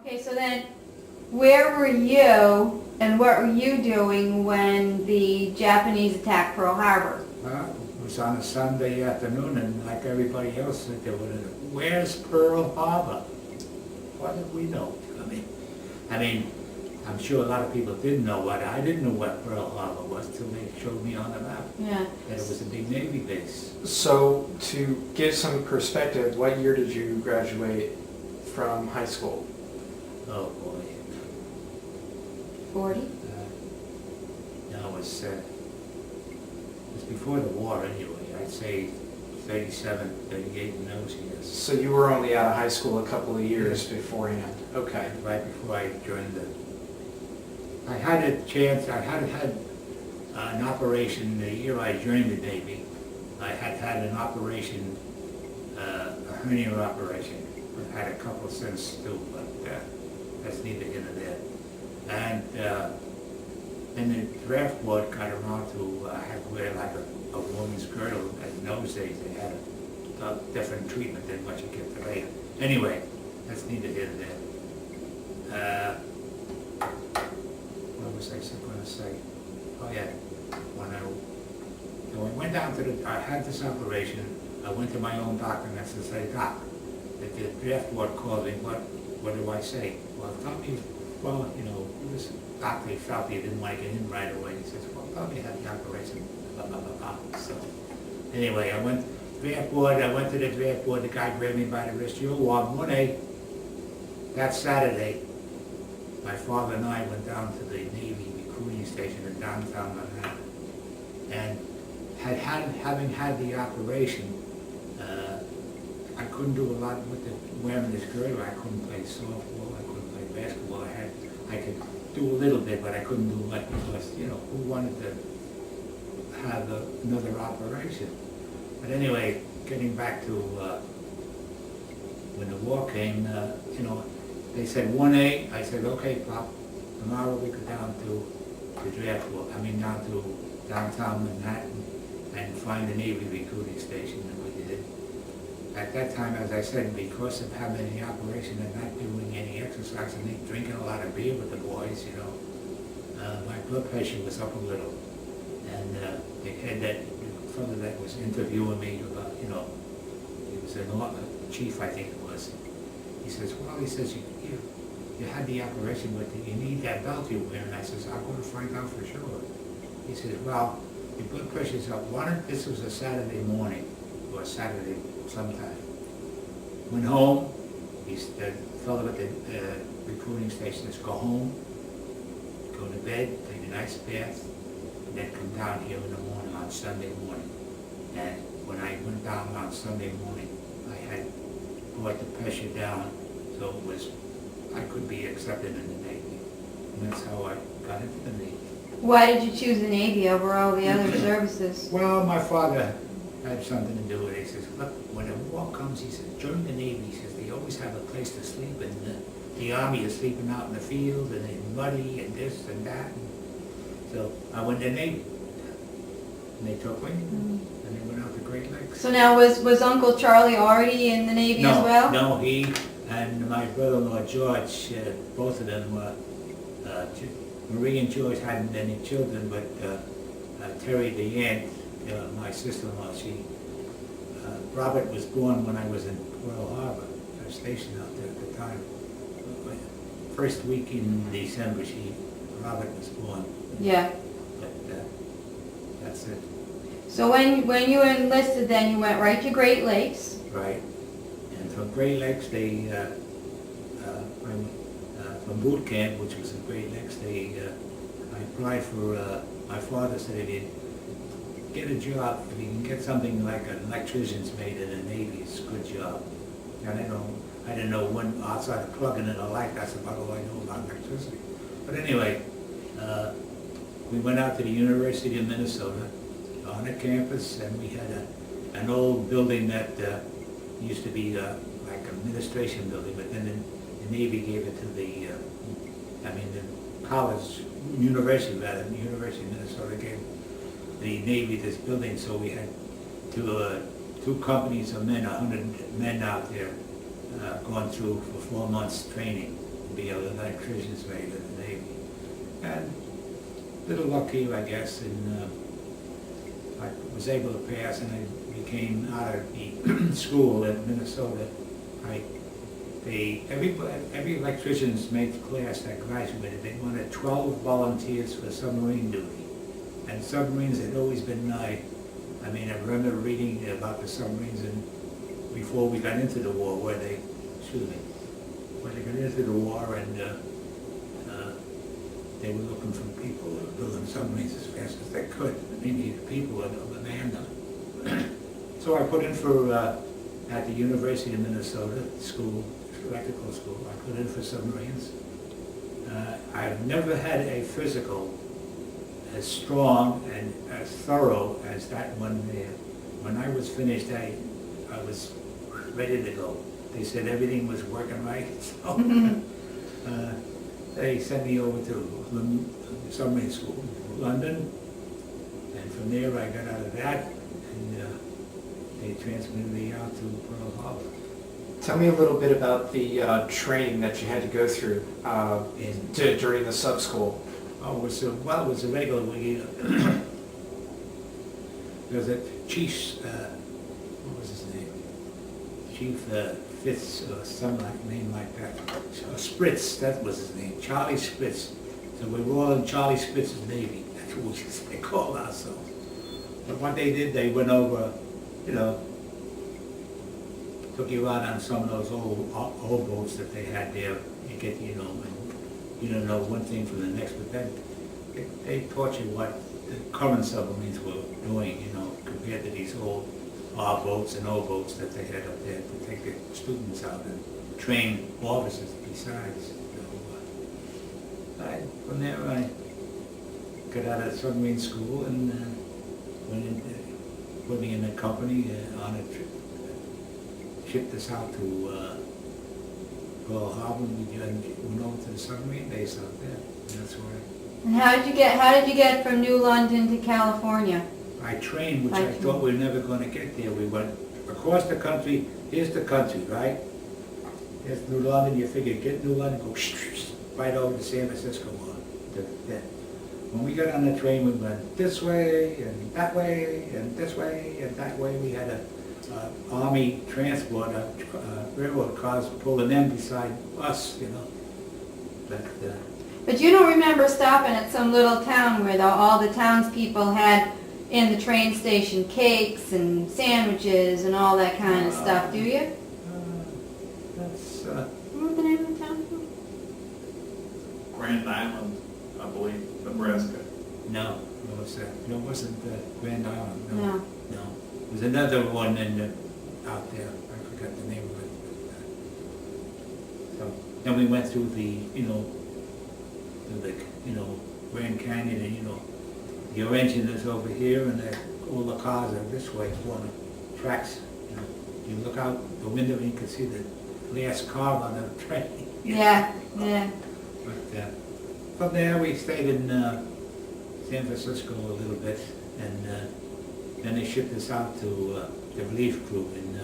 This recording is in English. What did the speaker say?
Okay, so then, where were you and what were you doing when the Japanese attacked Pearl Harbor? Well, it was on a Sunday afternoon, and like everybody else, they were, where's Pearl Harbor? What did we know? I mean, I'm sure a lot of people didn't know what, I didn't know what Pearl Harbor was till they showed me on the map. Yeah. That it was a big Navy base. So, to give some perspective, what year did you graduate from high school? Oh, boy. 40? No, it was before the war anyway. I'd say 37, 38 in those years. So you were only out of high school a couple of years beforehand. Okay. Right before I joined I had a chance, I had an operation the year I joined the Navy. I had an operation, a hernia operation. I've had a couple since too, but that's neither here nor there. And the draft board got around to have to wear like a woman's girdle. In those days, they had a different treatment than what you get today. Anyway, that's neither here nor there. What was I going to say? Oh yeah, when I went down to I had this operation. I went to my own doctor and I said, Doc, if the draft board called me, what do I say? Well, tell me, well, you know, this doctor felt he didn't want to get in right away. He says, well, tell me how the operation, blah, blah, blah, blah. So, anyway, I went to the draft board, the guy grabbed me by the wrist, you're warm, 1A. That Saturday, my father and I went down to the Navy recruiting station in downtown Manhattan. And having had the operation, I couldn't do a lot with wearing this girdle. I couldn't play softball, I couldn't play basketball. I could do a little bit, but I couldn't do much because, you know, who wanted to have another operation? But anyway, getting back to when the war came, you know, they said 1A. I said, okay, Pop, tomorrow we go down to the draft board. Down to downtown Manhattan and find the Navy recruiting station, and we did. At that time, as I said, because of having the operation and not doing any exercise and drinking a lot of beer with the boys, you know, my blood pressure was up a little. And they had that fellow that was interviewing me about, you know, he was a chief, I think it was. He says, well, he says, you had the operation, but you need that belt you wear. And I says, I'm going to find out for sure. He says, well, your blood pressure's up. This was a Saturday morning, or Saturday sometime. Went home. The fellow at the recruiting station says, go home, go to bed, take a nice bath, and then come down here in the morning on Sunday morning. And when I went down on Sunday morning, I had brought the pressure down so it was, I could be accepted in the Navy. And that's how I got into the Navy. Why did you choose the Navy over all the other services? Well, my father had something to do with it. He says, look, when a war comes, he says, join the Navy. He says, they always have a place to sleep, and the Army is sleeping out in the field, and it's muddy, and this and that. And so I went to the Navy, and they took me, and they went out to Great Lakes. So now, was Uncle Charlie already in the Navy as well? No, he and my brother-in-law George, both of them were, Marie and George hadn't any children, but Terry, the aunt, my sister-in-law, Robert was born when I was in Pearl Harbor. I was stationed out there at the time. First week in December, Robert was born. Yeah. But that's it. So when you enlisted, then you went right to Great Lakes. Right. And from Great Lakes, they, from boot camp, which was in Great Lakes, I applied for, my father said if you get a job, if you can get something like an electrician's mate in the Navy, it's a good job. And I didn't know when, outside of plugging in a light, that's about all I know about electricity. But anyway, we went out to the University of Minnesota on the campus, and we had an old building that used to be like an administration building, but then the Navy gave it to the college, university rather, the University of Minnesota gave the Navy this building, so we had two companies of men, 100 men out there going through for 4 months training. be an electrician's mate in the Navy. And little luck here, I guess, and I was able to pass, and I became out of the school in Minnesota. Every electrician's mate class that graduated, they wanted 12 volunteers for submarine duty. And submarines had always been I remember reading about the submarines before we got into the war, when they got into the war, and they were looking for people who were building submarines as fast as they could. They needed people to man them. So I put in for, at the University of Minnesota school, electrical school, I put in for submarines. I've never had a physical as strong and as thorough as that one there. When I was finished, I was ready to go. They said everything was working right, so they sent me over to submarine school in London, and from there I got out of that, and they transferred me out to Pearl Harbor. Tell me a little bit about the training that you had to go through during the sub school. Oh, it was a regular week. There was a chief, what was his name? Chief Fitz, or some name like that. Spritz, that was his name, Charlie Spritz. So we were all in Charlie Spritz's Navy. That's what they called ourselves. But what they did, they went over, took you out on some of those old boats that they had there. You get, and you don't know one thing from the next, but then they taught you what the current submarines were doing, compared to these old boats and old boats that they had up there to take the students out and train officers besides. From there I got out of submarine school and put me in a company on a trip, shipped us out to Pearl Harbor. We went over to the submarine base out there, and that's where And how did you get from New London to California? I trained, which I thought we were never going to get there. We went across the country. Here's the country, right? Here's New London. You figure, get New London, go right over to San Francisco. When we got on the train, we went this way, and that way, and this way, and that way. We had a Army transport, railroad cars pulling them beside us, But you don't remember stopping at some little town where all the townspeople had in the train station cakes and sandwiches and all that kind of stuff, do you? That's, Remember the name of the town? Grand Island, I believe, Nebraska. no, it wasn't Grand Island, No. no. There's another one out there, I forgot the name of it. So, then we went through the, Grand Canyon, and your engine is over here, and all the cars are this way, on the tracks. You look out the window and you can see the last car on the train. Yeah. But from there, we stayed in San Francisco a little bit, and then they shipped us out to the relief group in